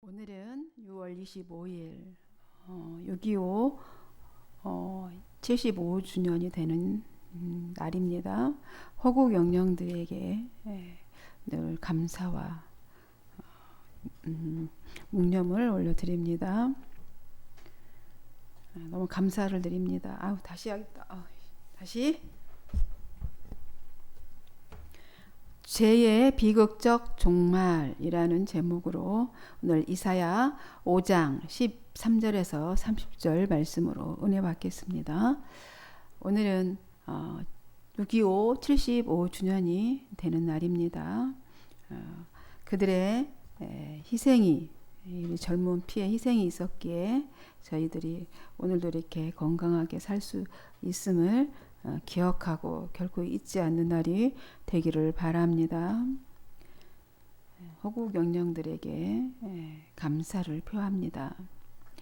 오늘은 6월 25일 6.25 75주년이 되는 날입니다. 허국 영령들에게 늘 감사와 묵념을 올려드립니다. 너무 감사를 드립니다. 다시 하겠다. 다시. 죄의 비극적 종말이라는 제목으로 오늘 이사야 5장 13절에서 30절 말씀으로 은혜 받겠습니다. 오늘은 6.25 75주년이 되는 날입니다. 그들의 희생이, 젊은 피의 희생이 있었기에 저희들이 오늘도 이렇게 건강하게 살 수 있음을 기억하고 결코 잊지 않는 날이 되기를 바랍니다. 허국 영령들에게 감사를 표합니다.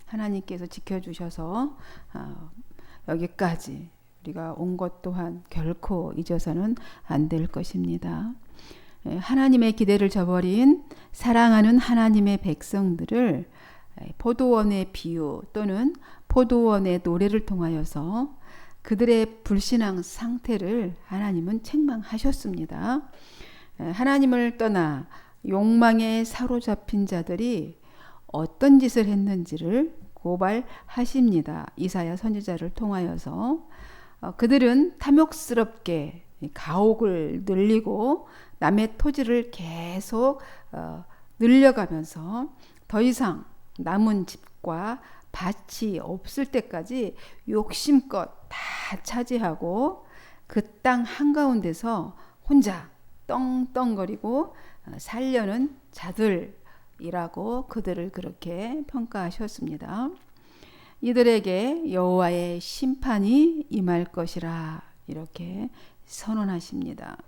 하나님께서 지켜주셔서 여기까지 우리가 온 것 또한 결코 잊어서는 안 될 것입니다. 하나님의 기대를 저버린 사랑하는 하나님의 백성들을 포도원의 비유 또는 포도원의 노래를 통하여서 그들의 불신앙 상태를 하나님은 책망하셨습니다. 하나님을 떠나 욕망에 사로잡힌 자들이 어떤 짓을 했는지를 고발하십니다. 이사야 선지자를 통하여서 그들은 탐욕스럽게 가옥을 늘리고 남의 토지를 계속 늘려가면서 더 이상 남은 집과 밭이 없을 때까지 욕심껏 다 차지하고 그 땅 한가운데서 혼자 떵떵거리고 살려는 자들이라고 그들을 그렇게 평가하셨습니다. 이들에게 여호와의 심판이 임할 것이라 이렇게 선언하십니다.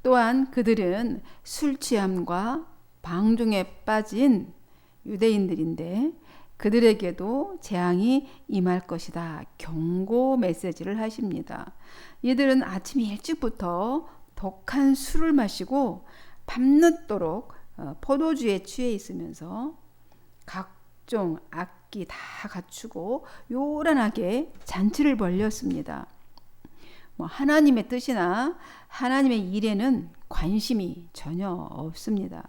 또한 그들은 술 취함과 방종에 빠진 유대인들인데 그들에게도 재앙이 임할 것이다. 경고 메시지를 하십니다. 이들은 아침 일찍부터 독한 술을 마시고 밤늦도록 포도주에 취해 있으면서 각종 악기 다 갖추고 요란하게 잔치를 벌였습니다. 하나님의 뜻이나 하나님의 일에는 관심이 전혀 없습니다.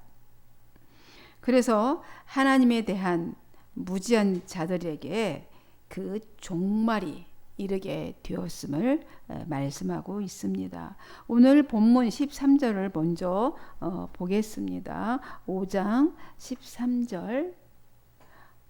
그래서 하나님에 대한 무지한 자들에게 그 종말이 이르게 되었음을 말씀하고 있습니다. 오늘 본문 13절을 먼저 보겠습니다. 5장 13절.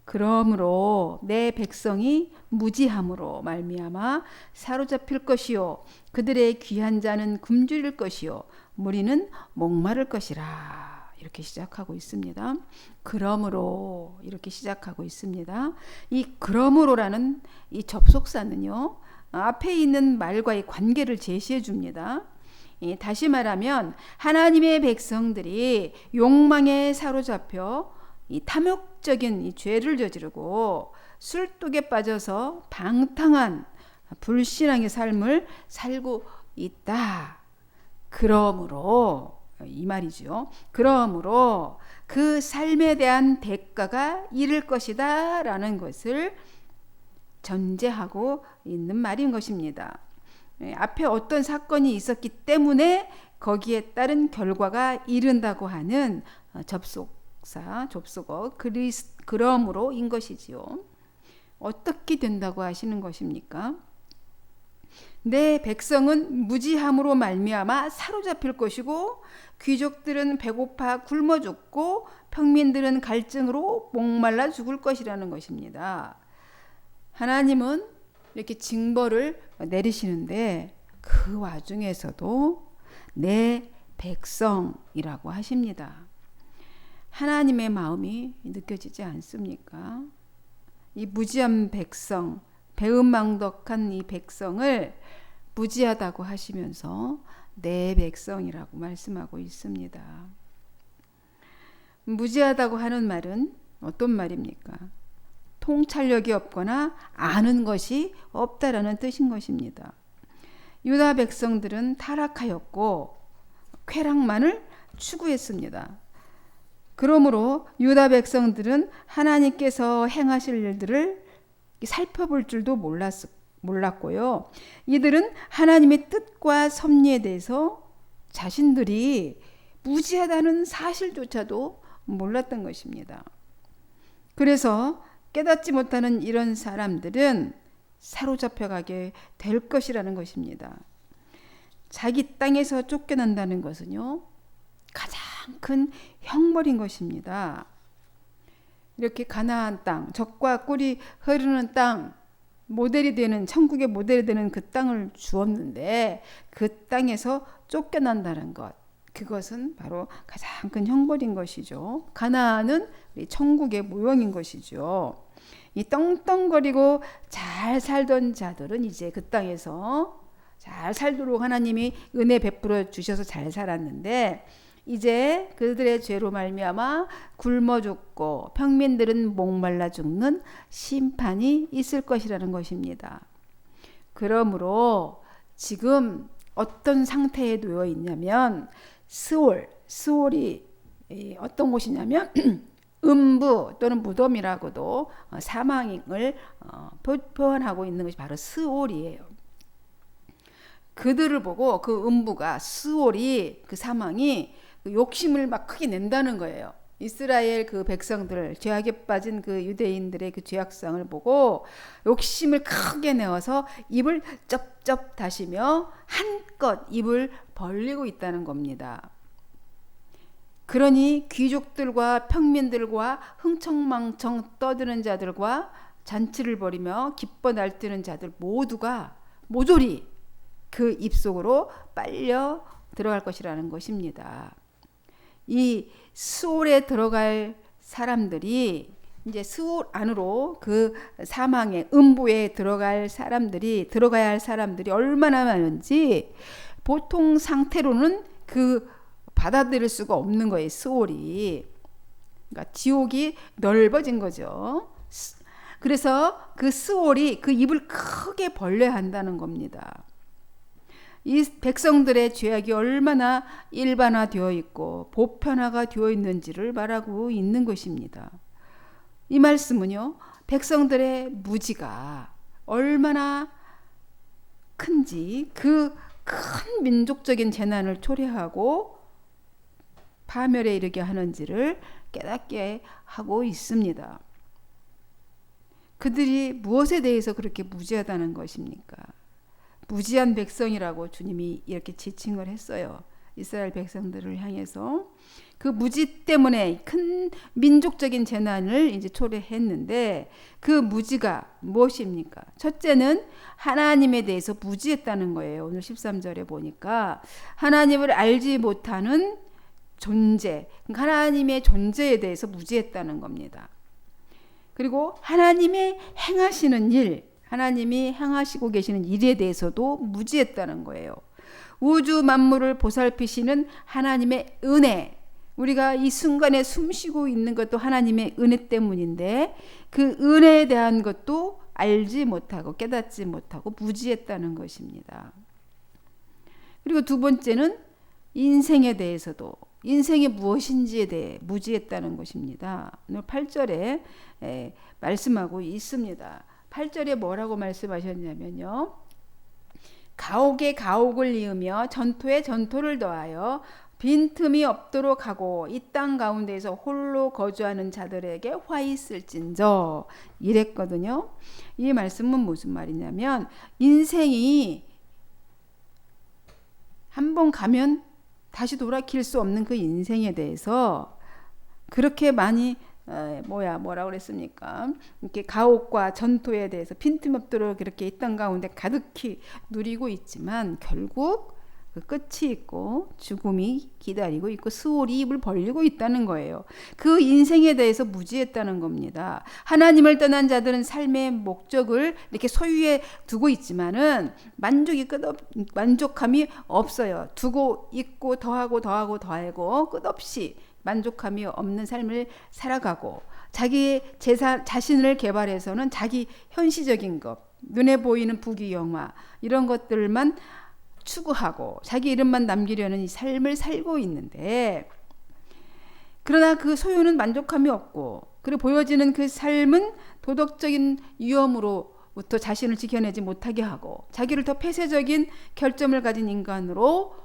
그러므로 내 백성이 무지함으로 말미암아 사로잡힐 것이요 그들의 귀한 자는 굶주릴 것이요 무리는 목마를 것이라. 이렇게 시작하고 있습니다. 그러므로 이렇게 시작하고 있습니다. 이 그러므로라는 이 접속사는요. 앞에 있는 말과의 관계를 제시해 줍니다. 다시 말하면 하나님의 백성들이 욕망에 사로잡혀 이 탐욕적인 이 죄를 저지르고 술독에 빠져서 방탕한 불신앙의 삶을 살고 있다. 그러므로 이 말이죠. 그러므로 그 삶에 대한 대가가 이를 것이다 라는 것을 전제하고 있는 말인 것입니다. 앞에 어떤 사건이 있었기 때문에 거기에 따른 결과가 이른다고 하는 접속사, 접속어 그러므로인 것이지요. 어떻게 된다고 하시는 것입니까? 내 백성은 무지함으로 말미암아 사로잡힐 것이고 귀족들은 배고파 굶어 죽고 평민들은 갈증으로 목말라 죽을 것이라는 것입니다. 하나님은 이렇게 징벌을 내리시는데 그 와중에서도 내 백성이라고 하십니다. 하나님의 마음이 느껴지지 않습니까? 이 무지한 백성, 배은망덕한 이 백성을 무지하다고 하시면서 내 백성이라고 말씀하고 있습니다. 무지하다고 하는 말은 어떤 말입니까? 통찰력이 없거나 아는 것이 없다라는 뜻인 것입니다. 유다 백성들은 타락하였고 쾌락만을 추구했습니다. 그러므로 유다 백성들은 하나님께서 행하실 일들을 살펴볼 줄도 몰랐고요. 이들은 하나님의 뜻과 섭리에 대해서 자신들이 무지하다는 사실조차도 몰랐던 것입니다. 그래서 깨닫지 못하는 이런 사람들은 사로잡혀가게 될 것이라는 것입니다. 자기 땅에서 쫓겨난다는 것은요, 가장 큰 형벌인 것입니다. 이렇게 가나안 땅, 젖과 꿀이 흐르는 땅, 모델이 되는, 천국의 모델이 되는 그 땅을 주었는데 그 땅에서 쫓겨난다는 것, 그것은 바로 가장 큰 형벌인 것이죠. 가나안은 우리 천국의 모형인 것이죠. 이 떵떵거리고 잘 살던 자들은 이제 그 땅에서 잘 살도록 하나님이 은혜 베풀어 주셔서 잘 살았는데, 이제 그들의 죄로 말미암아 굶어 죽고 평민들은 목말라 죽는 심판이 있을 것이라는 것입니다. 그러므로 지금 어떤 상태에 놓여 있냐면, 스올이 어떤 곳이냐면 음부 또는 무덤이라고도 사망을 표현하고 있는 것이 바로 스올이에요. 그들을 보고 그 음부가, 스올이, 그 사망이 욕심을 막 크게 낸다는 거예요. 이스라엘 그 백성들, 죄악에 빠진 그 유대인들의 그 죄악상을 보고 욕심을 크게 내어서 입을 쩝쩝 다시며 한껏 입을 벌리고 있다는 겁니다. 그러니 귀족들과 평민들과 흥청망청 떠드는 자들과 잔치를 벌이며 기뻐 날뛰는 자들 모두가 모조리 그 입속으로 빨려 들어갈 것이라는 것입니다. 이 스올에 들어갈 사람들이, 이제 스올 안으로 그 사망의 음부에 들어가야 할 사람들이 얼마나 많은지 보통 상태로는 그 받아들일 수가 없는 거예요. 스올이. 그러니까 지옥이 넓어진 거죠. 그래서 그 스올이 그 입을 크게 벌려야 한다는 겁니다. 이 백성들의 죄악이 얼마나 일반화되어 있고 보편화가 되어 있는지를 말하고 있는 것입니다. 이 말씀은요, 백성들의 무지가 얼마나 큰지, 그 큰 민족적인 재난을 초래하고 파멸에 이르게 하는지를 깨닫게 하고 있습니다. 그들이 무엇에 대해서 그렇게 무지하다는 것입니까? 무지한 백성이라고 주님이 이렇게 지칭을 했어요. 이스라엘 백성들을 향해서. 그 무지 때문에 큰 민족적인 재난을 이제 초래했는데, 그 무지가 무엇입니까? 첫째는 하나님에 대해서 무지했다는 거예요. 오늘 13절에 보니까 하나님을 알지 못하는 존재, 하나님의 존재에 대해서 무지했다는 겁니다. 그리고 하나님의 행하시는 일, 하나님이 행하시고 계시는 일에 대해서도 무지했다는 거예요. 우주 만물을 보살피시는 하나님의 은혜, 우리가 이 순간에 숨쉬고 있는 것도 하나님의 은혜 때문인데 그 은혜에 대한 것도 알지 못하고 깨닫지 못하고 무지했다는 것입니다. 그리고 두 번째는 인생에 대해서도, 인생이 무엇인지에 대해 무지했다는 것입니다. 오늘 8절에 말씀하고 있습니다. 8절에 뭐라고 말씀하셨냐면요, 가옥에 가옥을 이으며 전토에 전토를 더하여 빈틈이 없도록 하고 이 땅 가운데에서 홀로 거주하는 자들에게 화 있을진저, 이랬거든요. 이 말씀은 무슨 말이냐면, 인생이 한번 가면 다시 돌아킬 수 없는 그 인생에 대해서 그렇게 많이 뭐라고 그랬습니까? 이렇게 가옥과 전토에 대해서 빈틈 없도록 이렇게 이 땅 가운데 가득히 누리고 있지만 결국 그 끝이 있고 죽음이 기다리고 있고 스올이 입을 벌리고 있다는 거예요. 그 인생에 대해서 무지했다는 겁니다. 하나님을 떠난 자들은 삶의 목적을 이렇게 소유해 두고 있지만은 만족함이 없어요. 두고 있고 더하고 끝없이 만족함이 없는 삶을 살아가고, 자기 자신을 개발해서는 자기 현시적인 것, 눈에 보이는 부귀영화 이런 것들만 추구하고 자기 이름만 남기려는 이 삶을 살고 있는데, 그러나 그 소유는 만족함이 없고, 그리고 보여지는 그 삶은 도덕적인 위험으로부터 자신을 지켜내지 못하게 하고 자기를 더 폐쇄적인 결점을 가진 인간으로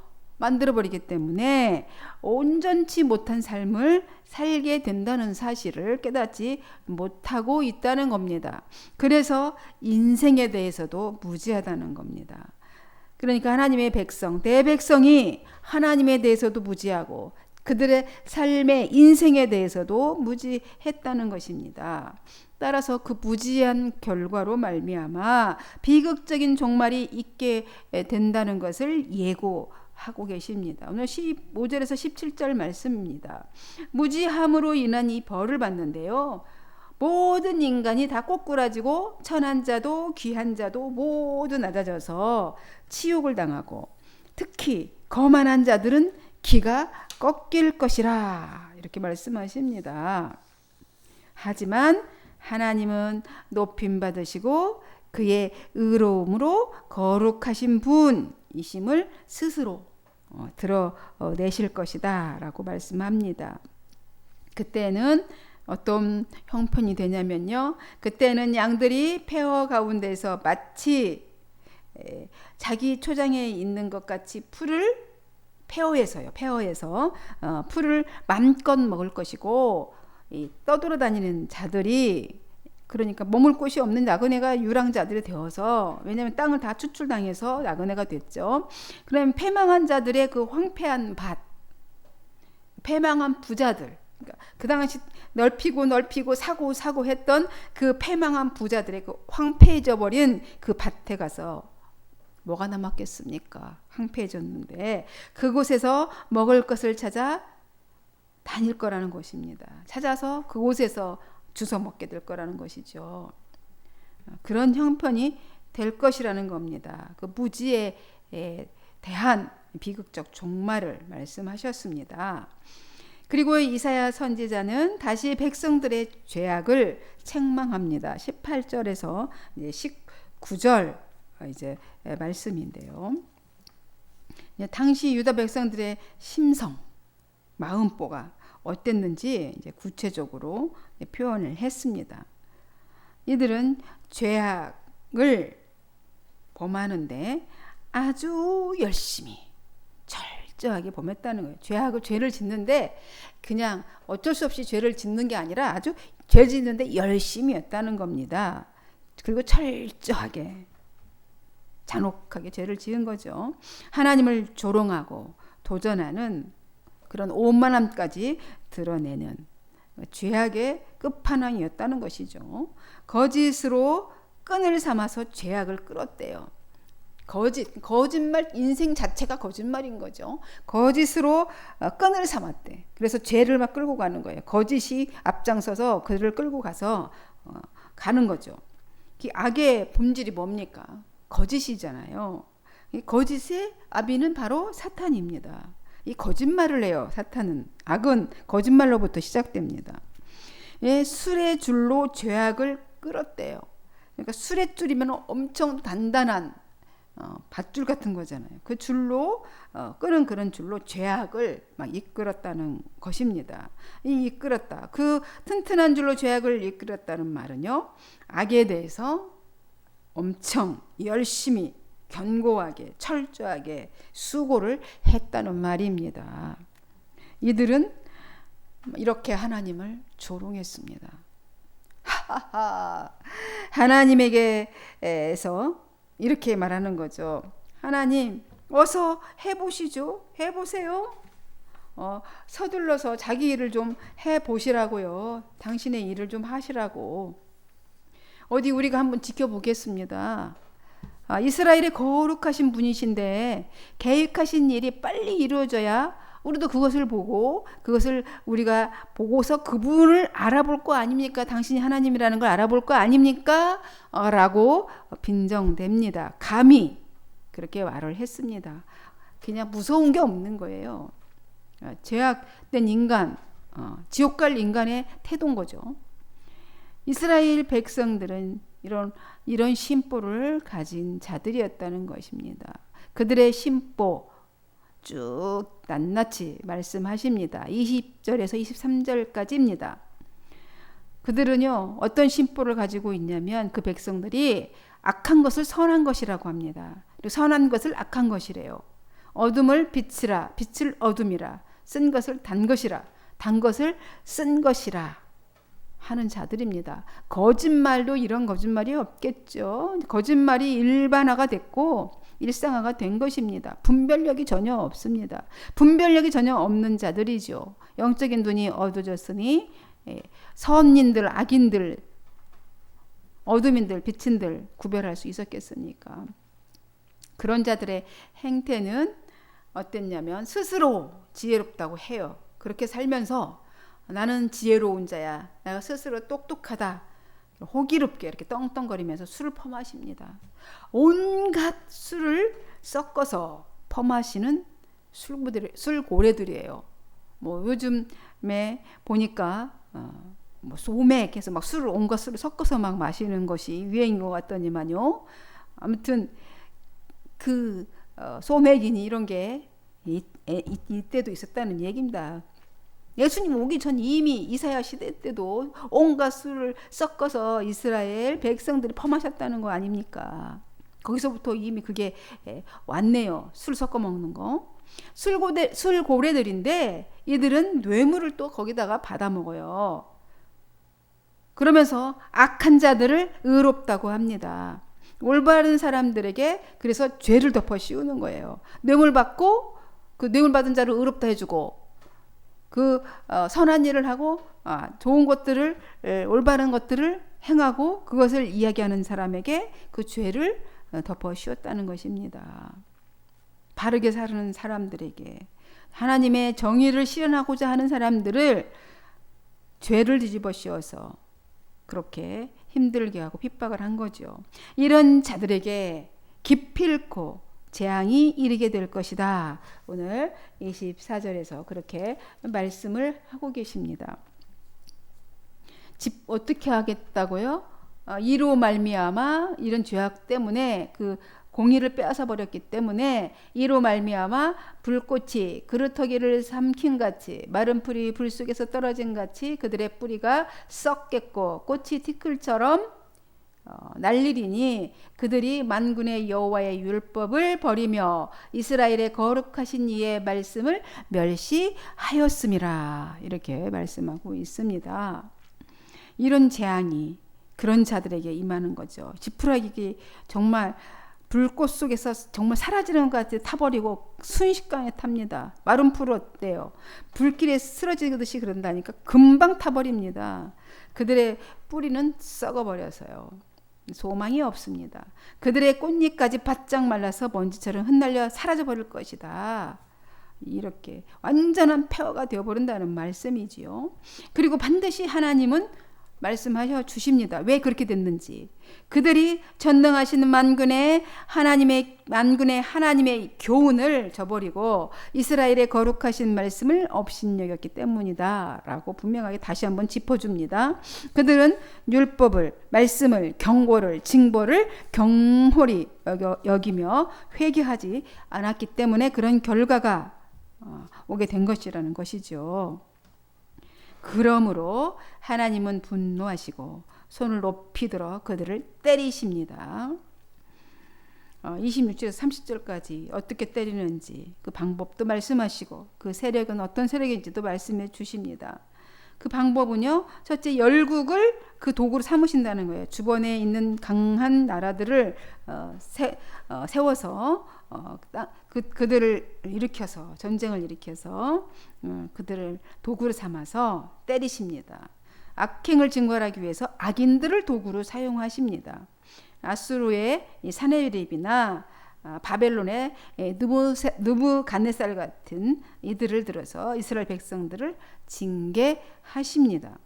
만들어버리기 때문에 온전치 못한 삶을 살게 된다는 사실을 깨닫지 못하고 있다는 겁니다. 그래서 인생에 대해서도 무지하다는 겁니다. 그러니까 하나님의 백성, 내 백성이 하나님에 대해서도 무지하고 그들의 삶의 인생에 대해서도 무지했다는 것입니다. 따라서 그 무지한 결과로 말미암아 비극적인 종말이 있게 된다는 것을 예고하고 계십니다. 오늘 15절에서 17절 말씀입니다. 무지함으로 인한 이 벌을 받는데요. 모든 인간이 다 꼬꾸라지고 천한 자도 귀한 자도 모두 낮아져서 치욕을 당하고 특히 거만한 자들은 기가 꺾일 것이라 이렇게 말씀하십니다. 하지만 하나님은 높임 받으시고 그의 의로움으로 거룩하신 분이심을 스스로 드러내실 것이다 라고 말씀합니다. 그때는 어떤 형편이 되냐면요. 그때는 양들이 폐허 가운데서 마치 자기 초장에 있는 것 같이 풀을 폐허해서 풀을 맘껏 먹을 것이고, 이 떠돌아다니는 자들이 그러니까 머물 곳이 없는 나그네가 유랑자들이 되어서, 왜냐하면 땅을 다 추출당해서 나그네가 됐죠. 그러면 패망한 자들의 그 황폐한 밭, 패망한 부자들, 그러니까 그 당시 넓히고 사고 했던 그 패망한 부자들의 그 황폐해져 버린 그 밭에 가서 뭐가 남았겠습니까? 황폐해졌는데 그곳에서 먹을 것을 찾아 다닐 거라는 것입니다. 찾아서 그곳에서 주워 먹게 될 거라는 것이죠. 그런 형편이 될 것이라는 겁니다. 그 무지에 대한 비극적 종말을 말씀하셨습니다. 그리고 이사야 선지자는 다시 백성들의 죄악을 책망합니다. 18절에서 19절 이제 말씀인데요. 당시 유다 백성들의 심성, 마음보가 어땠는지 이제 구체적으로 표현을 했습니다. 이들은 죄악을 범하는데 아주 열심히 철저하게 범했다는 거예요. 죄를 짓는데 그냥 어쩔 수 없이 죄를 짓는 게 아니라 아주 죄 짓는데 열심히 했다는 겁니다. 그리고 철저하게 잔혹하게 죄를 지은 거죠. 하나님을 조롱하고 도전하는 그런 오만함까지 드러내는 죄악의 끝판왕이었다는 것이죠. 거짓으로 끈을 삼아서 죄악을 끌었대요. 거짓말, 인생 자체가 거짓말인 거죠. 거짓으로 끈을 삼았대. 그래서 죄를 막 끌고 가는 거예요. 거짓이 앞장서서 그들을 끌고 가서 가는 거죠. 이 악의 본질이 뭡니까? 거짓이잖아요. 이 거짓의 아비는 바로 사탄입니다. 이 거짓말을 해요. 사탄은. 악은 거짓말로부터 시작됩니다. 예, 술의 줄로 죄악을 끌었대요. 그러니까 술의 줄이면 엄청 단단한 밧줄 같은 거잖아요. 그 줄로 끄는 그런 줄로 죄악을 막 이끌었다는 것입니다. 이 이끌었다. 그 튼튼한 줄로 죄악을 이끌었다는 말은요. 악에 대해서 엄청 열심히 견고하게 철저하게 수고를 했다는 말입니다. 이들은 이렇게 하나님을 조롱했습니다. 하나님에게서 이렇게 말하는 거죠. 하나님 어서 해보시죠. 해보세요. 서둘러서 자기 일을 좀 해보시라고요. 당신의 일을 좀 하시라고. 어디 우리가 한번 지켜보겠습니다. 이스라엘의 거룩하신 분이신데 계획하신 일이 빨리 이루어져야 우리도 그것을 보고 그것을 우리가 보고서 그분을 알아볼 거 아닙니까? 당신이 하나님이라는 걸 알아볼 거 아닙니까? 라고 빈정댑니다. 감히 그렇게 말을 했습니다. 그냥 무서운 게 없는 거예요. 죄악된 인간, 지옥 갈 인간의 태도인 거죠. 이스라엘 백성들은 이런 심보를 가진 자들이었다는 것입니다. 그들의 심보, 쭉 낱낱이 말씀하십니다. 20절에서 23절까지입니다. 그들은요 어떤 심보를 가지고 있냐면 그 백성들이 악한 것을 선한 것이라고 합니다. 그리고 선한 것을 악한 것이래요. 어둠을 빛이라, 빛을 어둠이라, 쓴 것을 단 것이라, 단 것을 쓴 것이라 하는 자들입니다. 거짓말도 이런 거짓말이 없겠죠. 거짓말이 일반화가 됐고 일상화가 된 것입니다. 분별력이 전혀 없습니다. 분별력이 전혀 없는 자들이죠. 영적인 눈이 어두워졌으니 선인들, 악인들, 어둠인들, 빛인들 구별할 수 있었겠습니까? 그런 자들의 행태는 어땠냐면 스스로 지혜롭다고 해요. 그렇게 살면서 나는 지혜로운 자야. 내가 스스로 똑똑하다. 호기롭게 이렇게 떵떵거리면서 술을 퍼마십니다. 온갖 술을 섞어서 퍼마시는 술고래들이에요. 뭐 요즘에 보니까 뭐 소맥 해서 막 술을 온갖 술을 섞어서 막 마시는 것이 유행인 것 같더니만요. 아무튼 그 소맥이니 이런 게 이때도 있었다는 얘기입니다. 예수님 오기 전 이미 이사야 시대 때도 온갖 술을 섞어서 이스라엘 백성들이 퍼마셨다는 거 아닙니까? 거기서부터 이미 그게 왔네요. 술 섞어 먹는 거. 술고래들인데 이들은 뇌물을 또 거기다가 받아 먹어요. 그러면서 악한 자들을 의롭다고 합니다. 올바른 사람들에게 그래서 죄를 덮어 씌우는 거예요. 뇌물 받고 그 뇌물 받은 자를 의롭다 해주고 그 선한 일을 하고 좋은 것들을 올바른 것들을 행하고 그것을 이야기하는 사람에게 그 죄를 덮어 씌웠다는 것입니다. 바르게 사는 사람들에게 하나님의 정의를 실현하고자 하는 사람들을 죄를 뒤집어 씌워서 그렇게 힘들게 하고 핍박을 한 거죠. 이런 자들에게 기필코 재앙이 이르게 될 것이다. 오늘 24절에서 그렇게 말씀을 하고 계십니다. 집 어떻게 하겠다고요? 이로 말미암아 이런 죄악 때문에 그 공의를 빼앗아 버렸기 때문에 이로 말미암아 불꽃이 그루터기를 삼킨 같이 마른 풀이 불 속에서 떨어진 같이 그들의 뿌리가 썩겠고 꽃이 티끌처럼 날리리니 그들이 만군의 여호와의 율법을 버리며 이스라엘의 거룩하신 이의 말씀을 멸시하였음이라 이렇게 말씀하고 있습니다. 이런 재앙이 그런 자들에게 임하는 거죠. 지푸라기 정말 불꽃 속에서 정말 사라지는 것 같이 타버리고 순식간에 탑니다. 마른 풀 어때요? 불길에 쓰러지듯이 그런다니까 금방 타버립니다. 그들의 뿌리는 썩어버려서요. 소망이 없습니다. 그들의 꽃잎까지 바짝 말라서 먼지처럼 흩날려 사라져버릴 것이다. 이렇게 완전한 폐허가 되어버린다는 말씀이지요. 그리고 반드시 하나님은 말씀하셔 주십니다. 왜 그렇게 됐는지. 그들이 전능하신 만군의 하나님의 교훈을 저버리고 이스라엘의 거룩하신 말씀을 업신여겼기 때문이다 라고 분명하게 다시 한번 짚어줍니다. 그들은 율법을, 말씀을, 경고를, 징벌을 경홀히 여기며 회개하지 않았기 때문에 그런 결과가 오게 된 것이라는 것이죠. 그러므로 하나님은 분노하시고 손을 높이 들어 그들을 때리십니다. 26절에서 30절까지 어떻게 때리는지 그 방법도 말씀하시고 그 세력은 어떤 세력인지도 말씀해 주십니다. 그 방법은요, 첫째 열국을 그 도구로 삼으신다는 거예요. 주변에 있는 강한 나라들을 세워서 그들을 일으켜서 전쟁을 일으켜서 그들을 도구로 삼아서 때리십니다. 악행을 증거하기 위해서 악인들을 도구로 사용하십니다. 아수르의 사네립이나 바벨론의 느부갓네살 같은 이들을 들어서 이스라엘 백성들을 징계하십니다.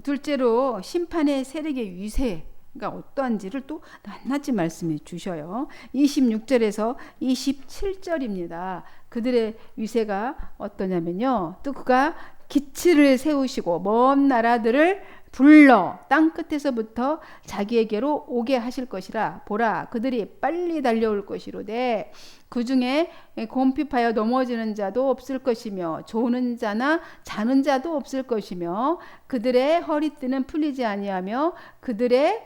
둘째로 심판의 세력의 위세가 어떠한지를 또 낱낱이 말씀해 주셔요. 26절에서 27절입니다. 그들의 위세가 어떠냐면요. 또 그가 기치를 세우시고 먼 나라들을 불러 땅 끝에서부터 자기에게로 오게 하실 것이라. 보라, 그들이 빨리 달려올 것이로되 그 중에 곰핍하여 넘어지는 자도 없을 것이며 조는 자나 자는 자도 없을 것이며 그들의 허리띠는 풀리지 아니하며 그들의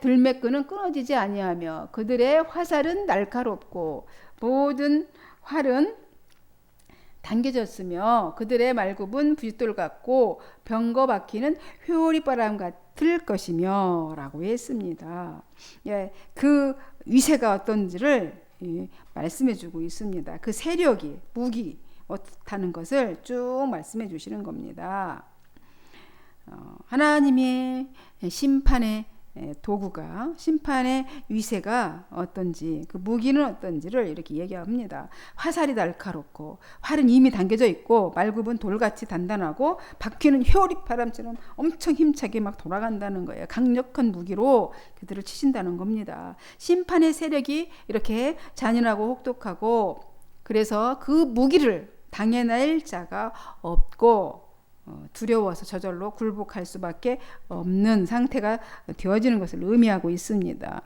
들매끈은 끊어지지 아니하며 그들의 화살은 날카롭고 모든 활은 당겨졌으며 그들의 말굽은 부싯돌 같고 병거 바퀴는 회오리바람 같을 것이며 라고 했습니다. 예, 그 위세가 어떤지를 말씀해 주고 있습니다. 그 세력이, 무기 어떻다는 것을 쭉 말씀해 주시는 겁니다. 하나님의 심판의 도구가, 심판의 위세가 어떤지, 그 무기는 어떤지를 이렇게 얘기합니다. 화살이 날카롭고 활은 이미 당겨져 있고 말굽은 돌같이 단단하고 바퀴는 회오리바람처럼 엄청 힘차게 막 돌아간다는 거예요. 강력한 무기로 그들을 치신다는 겁니다. 심판의 세력이 이렇게 잔인하고 혹독하고, 그래서 그 무기를 당해낼 자가 없고 두려워서 저절로 굴복할 수밖에 없는 상태가 되어지는 것을 의미하고 있습니다.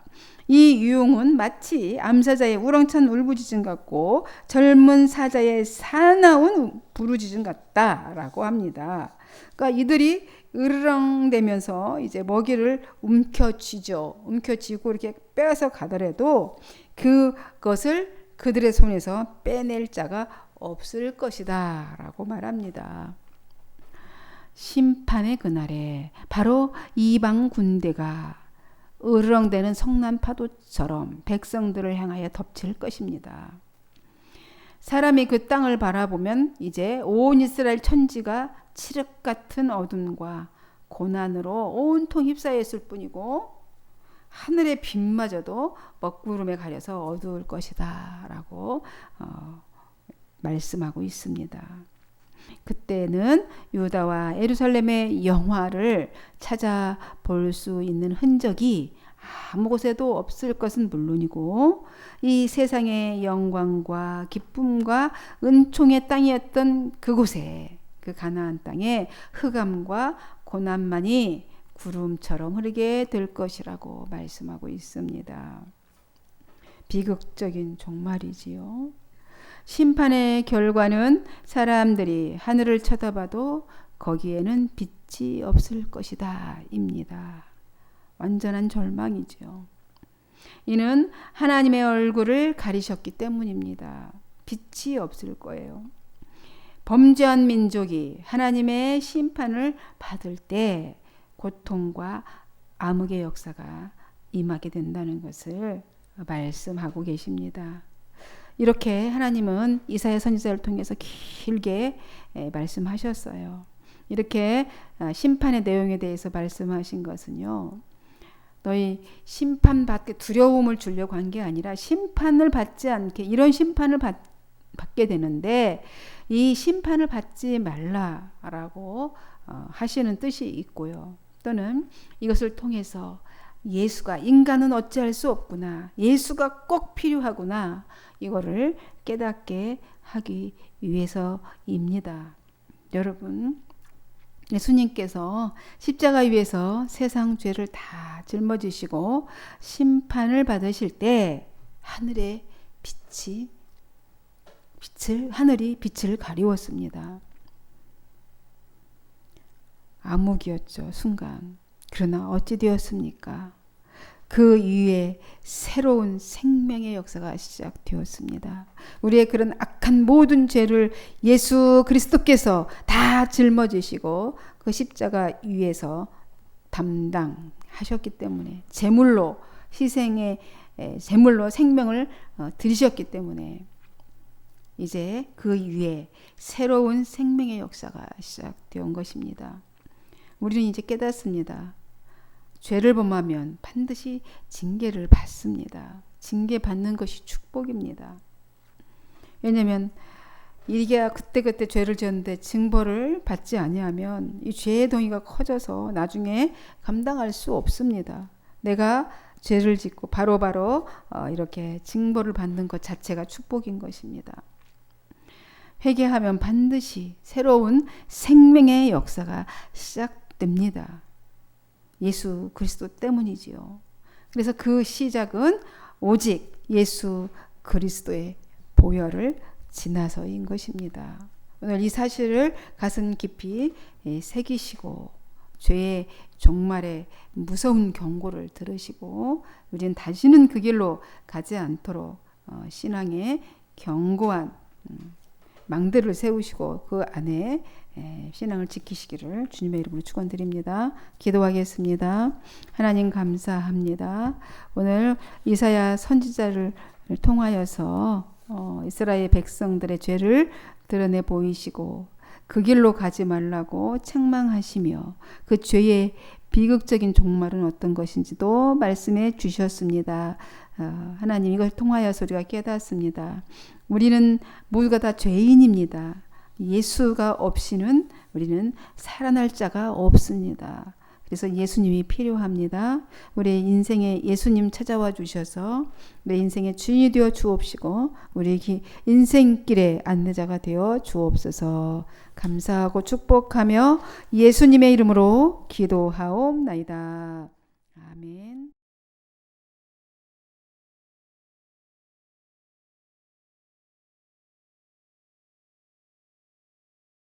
이 유용은 마치 암사자의 우렁찬 울부짖음 같고 젊은 사자의 사나운 부르짖음 같다라고 합니다. 그러니까 이들이 으르렁대면서 이제 먹이를 움켜쥐고 이렇게 빼앗아 가더라도 그것을 그들의 손에서 빼낼 자가 없을 것이다 라고 말합니다. 심판의 그날에 바로 이방 군대가 으르렁대는 성난 파도처럼 백성들을 향하여 덮칠 것입니다. 사람이 그 땅을 바라보면 이제 온 이스라엘 천지가 칠흑 같은 어둠과 고난으로 온통 휩싸였을 뿐이고 하늘의 빛마저도 먹구름에 가려서 어두울 것이다 라고 말씀하고 있습니다. 그때는 유다와 예루살렘의 영화를 찾아볼 수 있는 흔적이 아무 곳에도 없을 것은 물론이고 이 세상의 영광과 기쁨과 은총의 땅이었던 그곳에, 그 가나안 땅에 흑암과 고난만이 구름처럼 흐르게 될 것이라고 말씀하고 있습니다. 비극적인 종말이지요. 심판의 결과는 사람들이 하늘을 쳐다봐도 거기에는 빛이 없을 것이다 입니다. 완전한 절망이죠. 이는 하나님의 얼굴을 가리셨기 때문입니다. 빛이 없을 거예요. 범죄한 민족이 하나님의 심판을 받을 때 고통과 암흑의 역사가 임하게 된다는 것을 말씀하고 계십니다. 이렇게 하나님은 이사야 선지자를 통해서 길게 말씀하셨어요. 이렇게 심판의 내용에 대해서 말씀하신 것은요, 너희 심판받게 두려움을 주려고 한 게 아니라 심판을 받지 않게, 이런 심판을 받게 되는데 이 심판을 받지 말라라고 하시는 뜻이 있고요. 또는 이것을 통해서 예수가, 인간은 어찌할 수 없구나, 예수가 꼭 필요하구나, 이거를 깨닫게 하기 위해서입니다. 여러분, 예수님께서 십자가 위에서 세상 죄를 다 짊어지시고 심판을 받으실 때 하늘이 빛을 가리웠습니다. 암흑이었죠, 순간. 그러나 어찌 되었습니까? 그 위에 새로운 생명의 역사가 시작되었습니다. 우리의 그런 악한 모든 죄를 예수 그리스도께서 다 짊어지시고 그 십자가 위에서 담당하셨기 때문에, 제물로, 희생의 제물로 생명을 드리셨기 때문에 이제 그 위에 새로운 생명의 역사가 시작되온 것입니다. 우리는 이제 깨닫습니다. 죄를 범하면 반드시 징계를 받습니다. 징계받는 것이 축복입니다. 왜냐하면 이게 그때그때 죄를 지었는데 징벌을 받지 아니하면 이 죄의 동의가 커져서 나중에 감당할 수 없습니다. 내가 죄를 짓고 바로바로 이렇게 징벌을 받는 것 자체가 축복인 것입니다. 회개하면 반드시 새로운 생명의 역사가 시작됩니다. 예수 그리스도 때문이지요. 그래서 그 시작은 오직 예수 그리스도의 보혈을 지나서인 것입니다. 오늘 이 사실을 가슴 깊이 새기시고 죄의 종말의 무서운 경고를 들으시고 우리는 다시는 그 길로 가지 않도록 신앙의 견고한 망대를 세우시고 그 안에 신앙을 지키시기를 주님의 이름으로 축원드립니다. 기도하겠습니다. 하나님 감사합니다. 오늘 이사야 선지자를 통하여서 이스라엘 백성들의 죄를 드러내 보이시고 그 길로 가지 말라고 책망하시며 그 죄의 비극적인 종말은 어떤 것인지도 말씀해 주셨습니다. 하나님 이걸 통하여서 우리가 깨닫습니다. 우리는 모두가 다 죄인입니다. 예수가 없이는 우리는 살아날 자가 없습니다. 그래서 예수님이 필요합니다. 우리 인생에 예수님 찾아와 주셔서 우리 인생의 주인이 되어 주옵시고 우리 인생길의 안내자가 되어 주옵소서. 감사하고 축복하며 예수님의 이름으로 기도하옵나이다. 아멘.